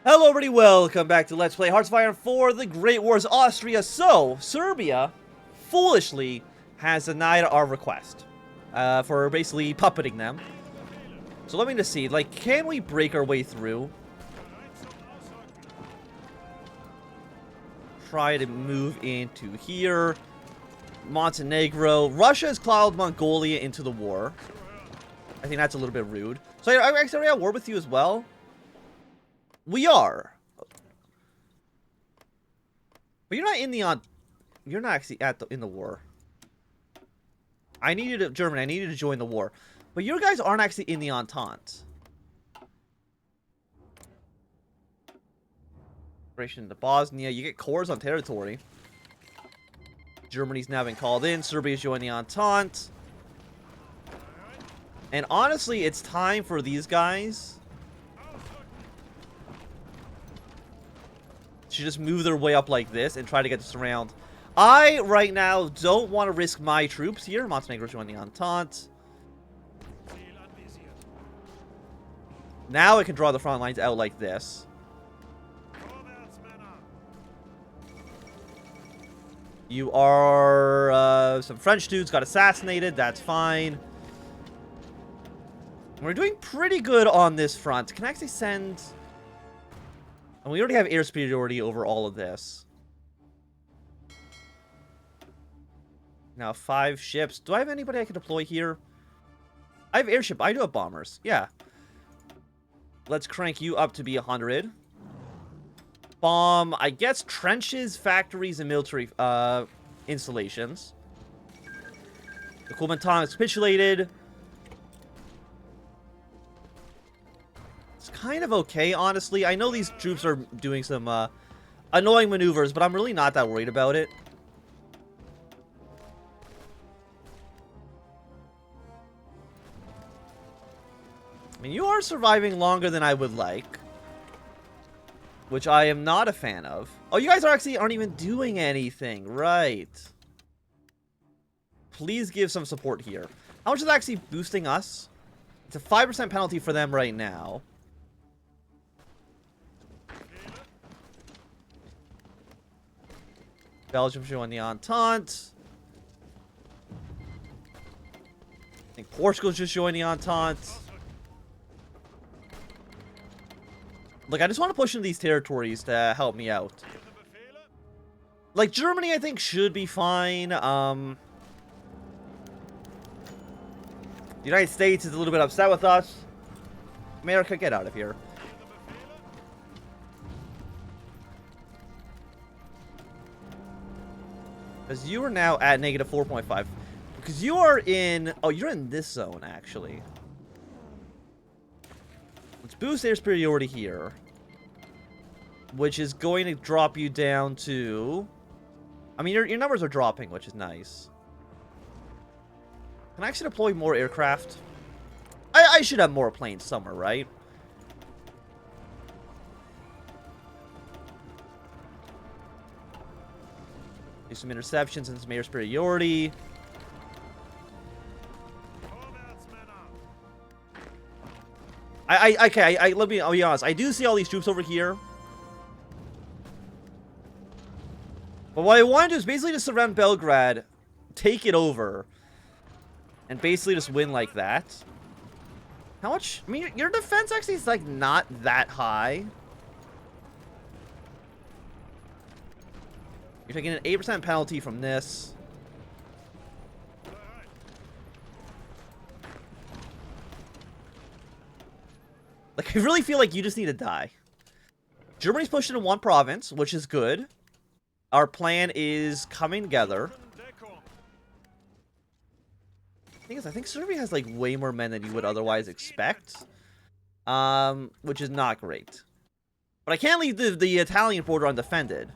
Hello everybody, welcome back to Let's Play Hearts of Iron 4, The Great Wars Austria. So, Serbia, foolishly, has denied our request for basically puppeting them. So let me just see, like, can we break our way through? Try to move into here. Montenegro. Russia has called Mongolia into the war. I think that's a little bit rude. So, are we actually at war with you as well? We are. But you're not in the you're not actually in the war. I need you to Germany, I need you to join the war. But you guys aren't actually in the Entente. Operation into Bosnia, you get cores on territory. Germany's now been called in, Serbia's joined the Entente. And honestly, it's time for these guys to just move their way up like this and try to get this around. I, right now, don't want to risk my troops here. Montenegro's joining the Entente. Now I can draw the front lines out like this. You are, some French dudes got assassinated. That's fine. We're doing pretty good on this front. Can I actually send... And we already have air superiority over all of this. Now 5 ships. Do I have anybody I can deploy here? I have airship. I do have bombers. Yeah. Let's crank you up to be 100. Bomb, I guess, trenches, factories, and military installations. The Kuomintang has capitulated. It's kind of okay, honestly. I know these troops are doing some annoying maneuvers, but I'm really not that worried about it. I mean, you are surviving longer than I would like, which I am not a fan of. Oh, you guys aren't even doing anything. Right. Please give some support here. How much is that actually boosting us? It's a 5% penalty for them right now. Belgium showing the Entente. I think Portugal's just joined the Entente. Look, I just want to push into these territories to help me out. Like, Germany, I think, should be fine. The United States is a little bit upset with us. America, get out of here. Because you are now at negative 4.5. Because you are in... Oh, you're in this zone, actually. Let's boost air superiority here. Which is going to drop you down to... I mean, your numbers are dropping, which is nice. Can I actually deploy more aircraft? I should have more planes somewhere, right? Do some interceptions and some air superiority. Okay, I'll be honest. I do see all these troops over here. But what I want to do is basically just surround Belgrade, take it over, and basically just win like that. How much? I mean, your defense actually is, like, not that high. You're taking an 8% penalty from this. Like, I really feel like you just need to die. Germany's pushed into one province, which is good. Our plan is coming together. The thing is, I think Serbia has, like, way more men than you would otherwise expect. Which is not great. But I can't leave the Italian border undefended.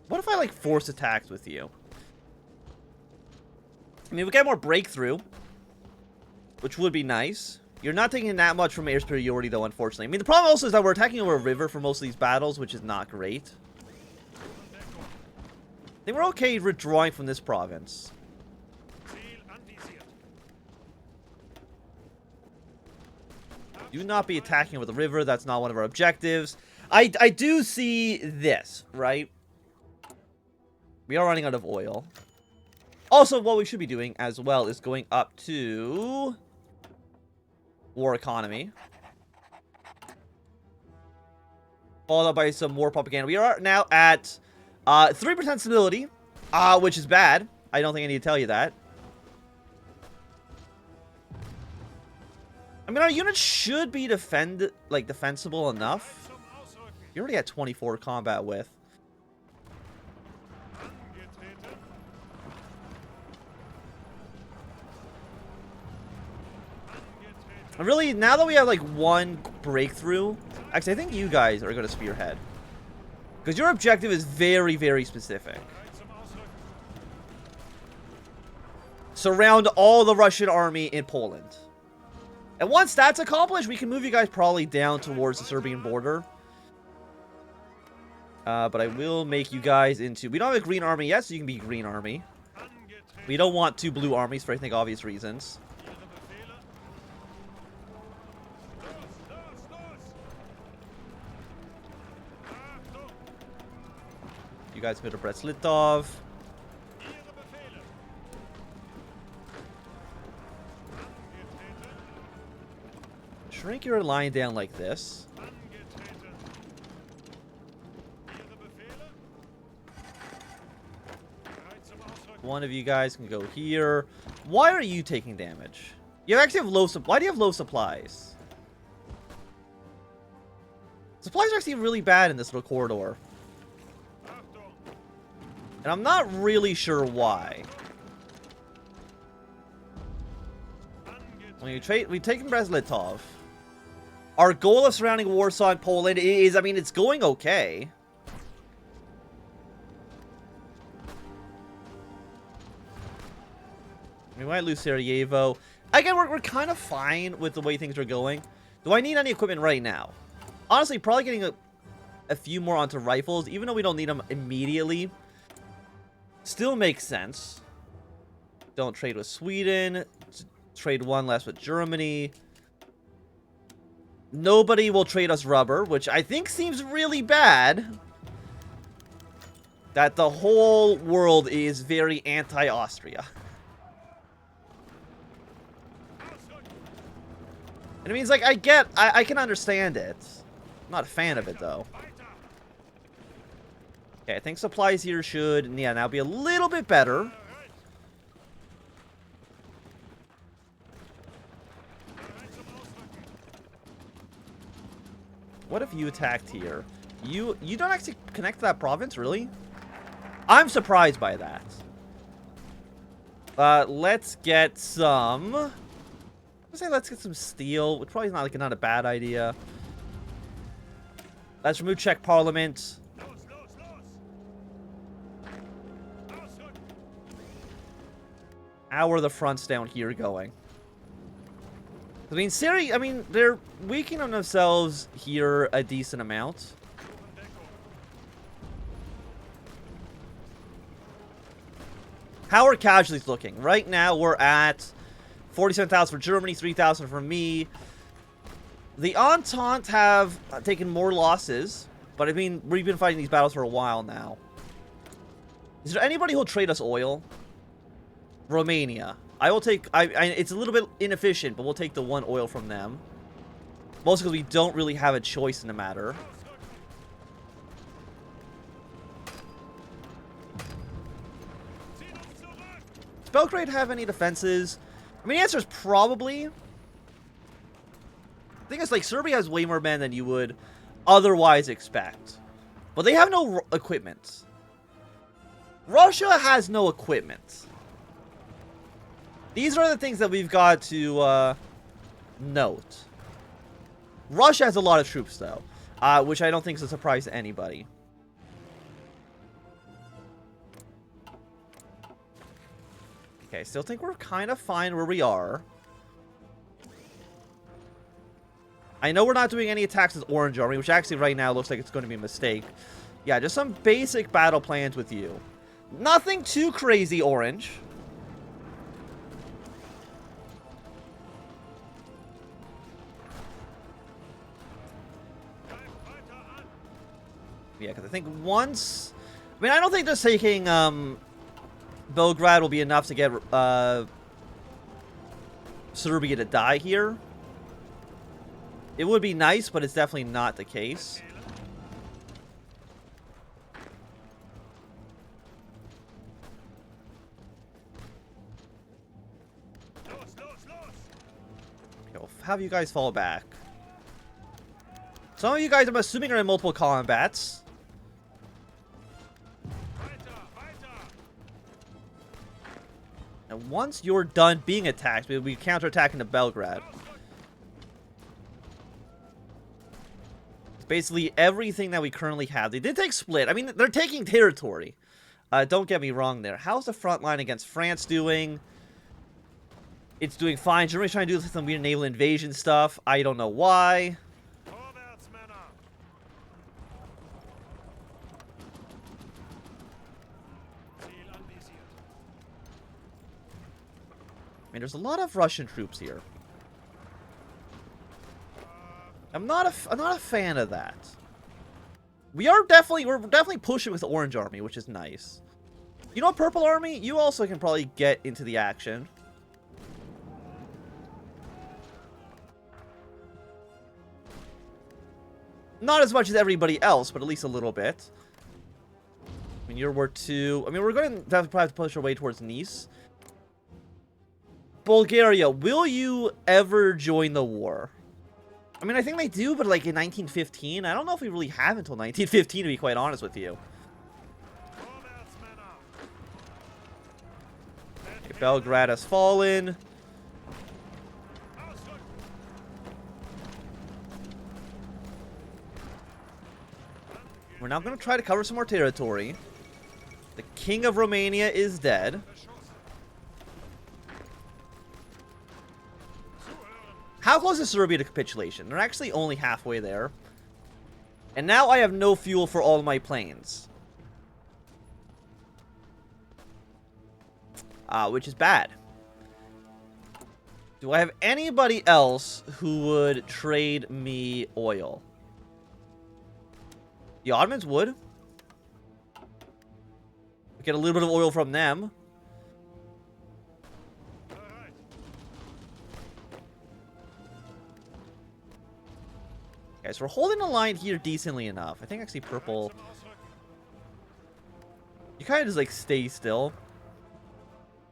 What if I, like, force attacks with you? I mean, we get more breakthrough, which would be nice. You're not taking that much from air superiority, though, unfortunately. I mean, the problem also is that we're attacking over a river for most of these battles, which is not great. I think we're okay withdrawing from this province. Do not be attacking with the river. That's not one of our objectives. I do see this, right? We are running out of oil. Also, what we should be doing as well is going up to war economy. Followed up by some war propaganda. We are now at 3% stability, which is bad. I don't think I need to tell you that. I mean, our units should be defensible enough. You're already at 24 combat with. And really, now that we have like one breakthrough, actually, I think you guys are going to spearhead. Because your objective is very, very specific. Surround all the Russian army in Poland. And once that's accomplished, we can move you guys probably down towards the Serbian border. But I will make you guys into... We don't have a green army yet, so you can be green army. We don't want two blue armies for, I think, obvious reasons. You guys go to Brest-Litov. Shrink your line down like this. One of you guys can go here. Why are you taking damage? You actually have low supply. Why do you have low supplies? Supplies are actually really bad in this little corridor. And I'm not really sure why. When we take Brest-Litov. Our goal of surrounding Warsaw and Poland is, I mean, it's going okay. We might lose Sarajevo. Again, we're kind of fine with the way things are going. Do I need any equipment right now? Honestly, probably getting a few more onto rifles, even though we don't need them immediately. Still makes sense. Don't trade with Sweden. Trade one less with Germany. Nobody will trade us rubber, which I think seems really bad. That the whole world is very anti-Austria. And it means, like, I can understand it. I'm not a fan of it, though. Okay, I think supplies here should, yeah, now be a little bit better. What if you attacked here? You don't actually connect to that province, really? I'm surprised by that. Let's get some... let's get some steel, which probably is not a bad idea. Let's remove Czech Parliament. How are the fronts down here going? I mean, Syria, I mean, they're weakening themselves here a decent amount. How are casualties looking? Right now, we're at 47,000 for Germany, 3,000 for me. The Entente have taken more losses, but I mean, we've been fighting these battles for a while now. Is there anybody who'll trade us oil? Romania. I will take... it's a little bit inefficient, but we'll take the one oil from them. Mostly because we don't really have a choice in the matter. Does Belgrade have any defenses? I mean, the answer is probably... The thing is, like, Serbia has way more men than you would otherwise expect. But they have no equipment. Russia has no equipment. These are the things that we've got to note. Russia has a lot of troops, though, which I don't think is a surprise to anybody. Okay, still think we're kind of fine where we are. I know we're not doing any attacks with Orange Army, which actually right now looks like it's going to be a mistake. Yeah, just some basic battle plans with you. Nothing too crazy, Orange. Yeah, because I think once... I mean, I don't think just taking Belgrade will be enough to get Serbia to die here. It would be nice, but it's definitely not the case. Okay, have you guys fall back. Some of you guys, I'm assuming, are in multiple combats. And once you're done being attacked, we'll be counterattacking to Belgrade. It's basically everything that we currently have. They did take Split. I mean, they're taking territory. Don't get me wrong there. How's the front line against France doing? It's doing fine. Germany's trying to do some weird naval invasion stuff. I don't know why. I mean, there's a lot of Russian troops here. I'm not a fan of that. We're definitely pushing with the Orange Army, which is nice. You know, Purple Army, you also can probably get into the action. Not as much as everybody else, but at least a little bit. I mean, you're War 2. I mean, we're going to probably have to push our way towards Nice. Bulgaria, will you ever join the war? I mean, I think they do, but like in 1915, I don't know if we really have until 1915, to be quite honest with you. Okay, Belgrade has fallen. We're now going to try to cover some more territory. The King of Romania is dead. How close is Serbia to capitulation? They're actually only halfway there. And now I have no fuel for all of my planes. Which is bad. Do I have anybody else who would trade me oil? The Ottomans would. Get a little bit of oil from them. Okay, so we're holding the line here decently enough. I think actually purple... You kind of just, like, stay still.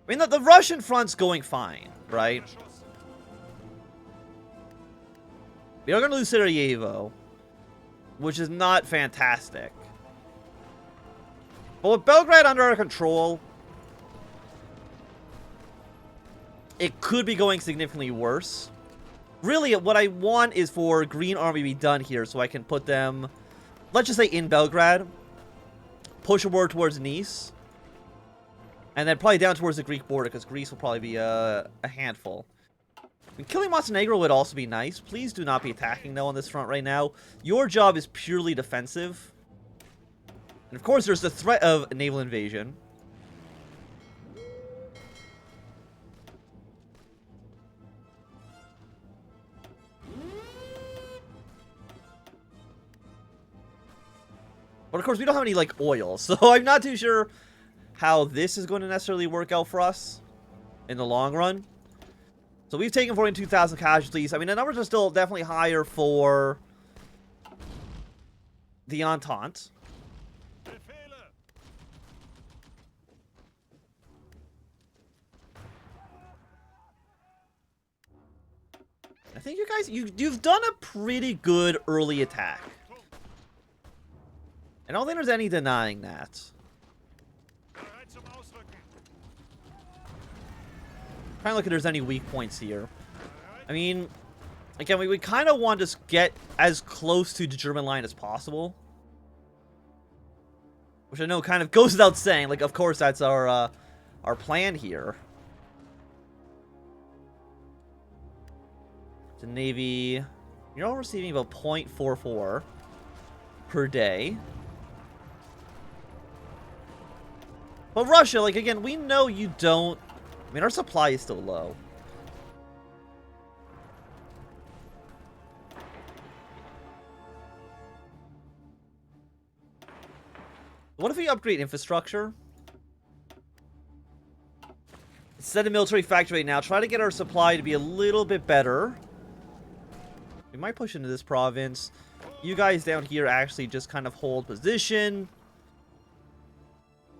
I mean, the Russian front's going fine, right? We are going to lose Sarajevo, which is not fantastic. But with Belgrade under our control, it could be going significantly worse. Really, what I want is for Green Army to be done here so I can put them, let's just say in Belgrade, push a war towards Nice, and then probably down towards the Greek border, because Greece will probably be a handful. I mean, killing Montenegro would also be nice. Please do not be attacking, though, on this front right now. Your job is purely defensive. And, of course, there's the threat of naval invasion. But of course, we don't have any, like, oil, so I'm not too sure how this is going to necessarily work out for us in the long run. So we've taken 42,000 casualties. I mean, the numbers are still definitely higher for the Entente. I think you guys, you've done a pretty good early attack. I don't think there's any denying that. Trying to look if there's any weak points here. I mean, again, we kind of want to just get as close to the German line as possible. Which I know kind of goes without saying. Like, of course, that's our plan here. The Navy, you're all receiving about 0.44 per day. But Russia, like, again, we know you don't... I mean, our supply is still low. What if we upgrade infrastructure? Instead of military factory right now, try to get our supply to be a little bit better. We might push into this province. You guys down here actually just kind of hold position.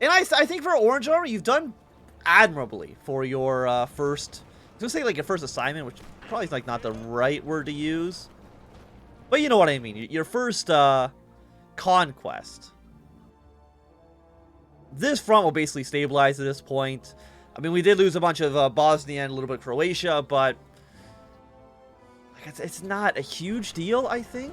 And I think for Orange Army, you've done admirably for your first... I was going to say like your first assignment, which probably is like not the right word to use. But you know what I mean. Your first conquest. This front will basically stabilize at this point. I mean, we did lose a bunch of Bosnia and a little bit of Croatia, but like, it's not a huge deal, I think.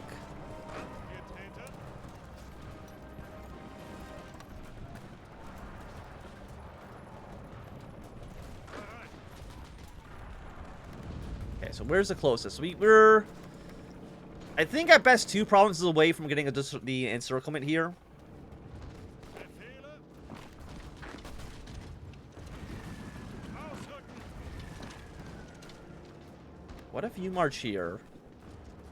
Okay, so where's the closest? We're I think at best 2 provinces away from getting the encirclement here. What if you march here?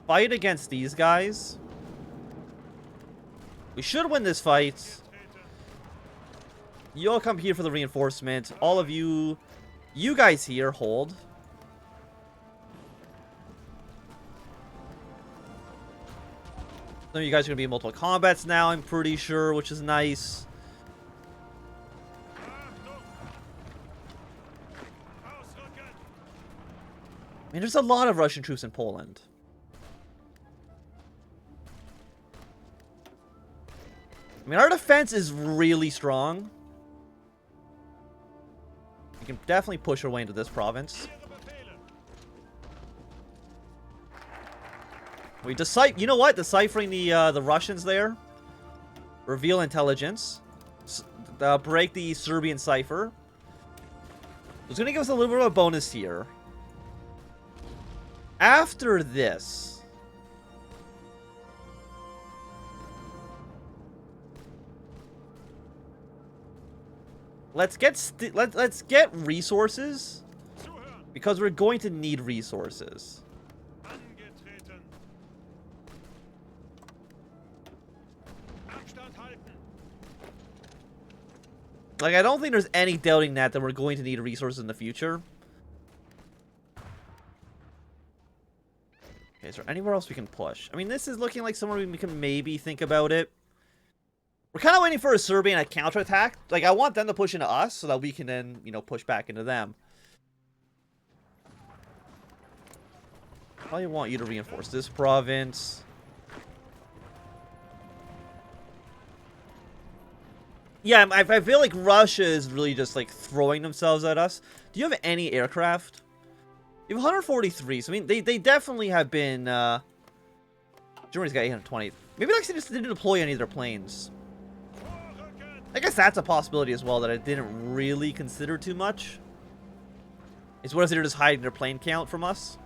Fight against these guys. We should win this fight. You all come here for the reinforcement. All of you guys here, hold. Some of you guys are going to be in multiple combats now, I'm pretty sure, which is nice. I mean, there's a lot of Russian troops in Poland. I mean, our defense is really strong. We can definitely push our way into this province. We decipher. You know what? Deciphering the Russians there. Reveal intelligence. Break the Serbian cipher. It's going to give us a little bit of a bonus here. After this, let's get resources, because we're going to need resources. Like, I don't think there's any doubting that we're going to need resources in the future. Okay, is there anywhere else we can push? I mean, this is looking like somewhere we can maybe think about it. We're kind of waiting for a Serbian counterattack. Like, I want them to push into us so that we can then, you know, push back into them. Probably want you to reinforce this province. Yeah, I feel like Russia is really just, like, throwing themselves at us. Do you have any aircraft? You have 143, so I mean, they definitely have been, Germany's got 820. Maybe like they just didn't deploy any of their planes. I guess that's a possibility as well that I didn't really consider too much. Is what if they're just hiding their plane count from us?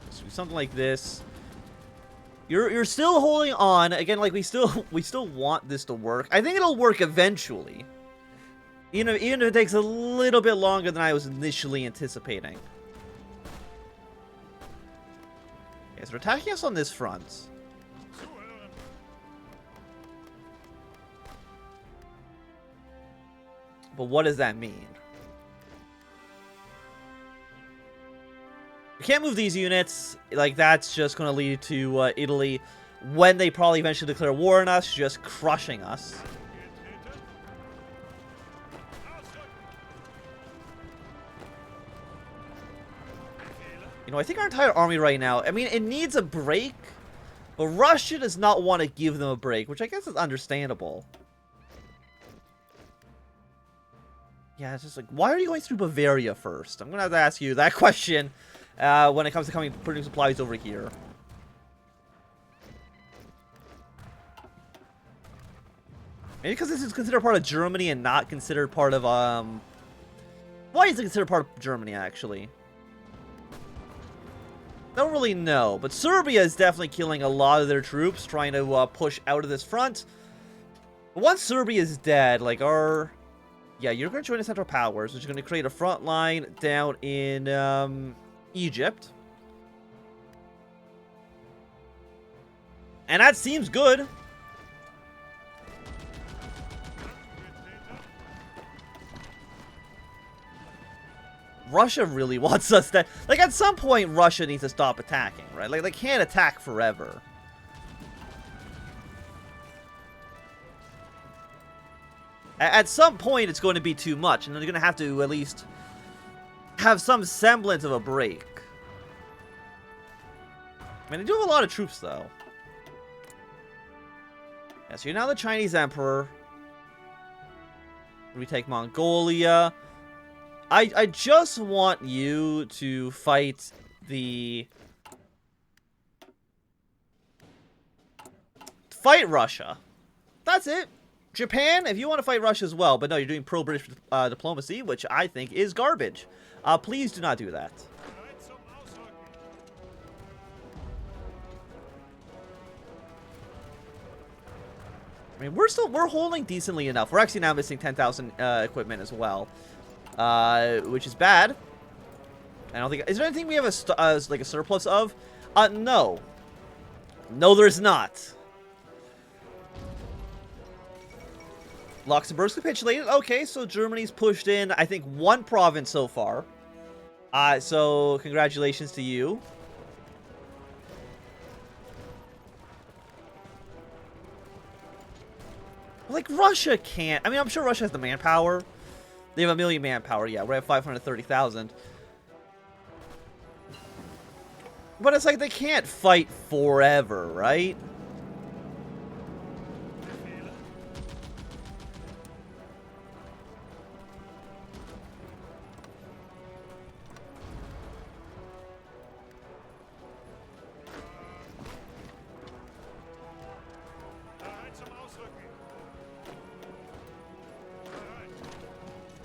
Let's do something like this. You're still holding on. Again, like we still want this to work. I think it'll work eventually. Even if it takes a little bit longer than I was initially anticipating. Okay, so they're attacking us on this front. But what does that mean? We can't move these units. Like, that's just going to lead to Italy, when they probably eventually declare war on us, just crushing us. You know, I think our entire army right now, I mean, it needs a break, but Russia does not want to give them a break, which I guess is understandable. Yeah, it's just like, why are you going through Bavaria first? I'm going to have to ask you that question. When it comes to putting supplies over here. Maybe because this is considered part of Germany and not considered part of, why is it considered part of Germany, actually? Don't really know, but Serbia is definitely killing a lot of their troops, trying to push out of this front. But once Serbia is dead, like, our Yeah, you're going to join the Central Powers, which is going to create a front line down in Egypt. And that seems good. Russia really wants us to... Like, at some point, Russia needs to stop attacking, right? Like, they can't attack forever. At some point, it's going to be too much, and they're going to have to at least have some semblance of a break. I mean, they do have a lot of troops, though. Yeah, so you're now the Chinese Emperor. We take Mongolia. I just want you to fight the... Fight Russia. That's it. Japan, if you want to fight Russia as well. But no, you're doing pro-British diplomacy, which I think is garbage. Please do not do that. I mean, we're holding decently enough. We're actually now missing 10,000 equipment as well. Which is bad. I don't think... Is there anything we have like a surplus of? No. No, there's not. Luxembourg's capitulated. Okay, so Germany's pushed in, I think, one province so far. So congratulations to you. Like, Russia can't... I mean, I'm sure Russia has the manpower. They have 1 million manpower, yeah. We're at 530,000. But it's like they can't fight forever, right?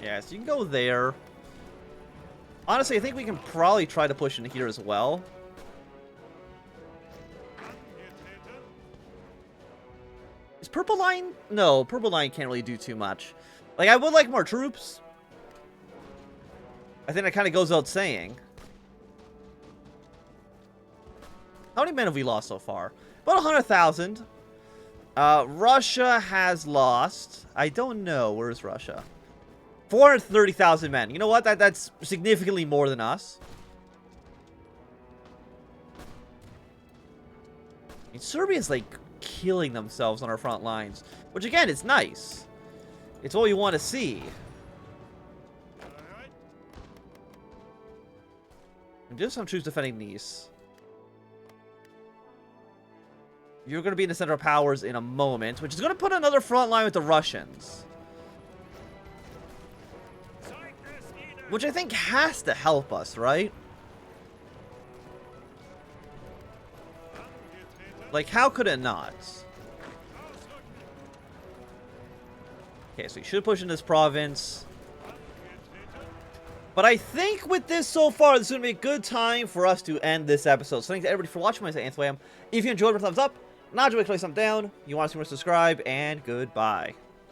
Yeah, so you can go there. Honestly, I think we can probably try to push in here as well. Is Purple Line? No, Purple Line can't really do too much. Like, I would like more troops. I think that kind of goes without saying. How many men have we lost so far? About 100,000. Russia has lost. I don't know. Where's Russia? 430,000 men. You know what? That's significantly more than us. I mean, Serbia's like killing themselves on our front lines, which again is nice. It's what you want to see. And just some troops defending Nice. You're going to be in the Central Powers in a moment, which is going to put another front line with the Russians. Which I think has to help us, right? Like, how could it not? Okay, so you should push in this province. But I think with this so far, this is going to be a good time for us to end this episode. So thanks to everybody for watching. My name is Anthony. If you enjoyed, thumbs up. Not enjoyed, click thumbs down. You want to see more, subscribe, and goodbye.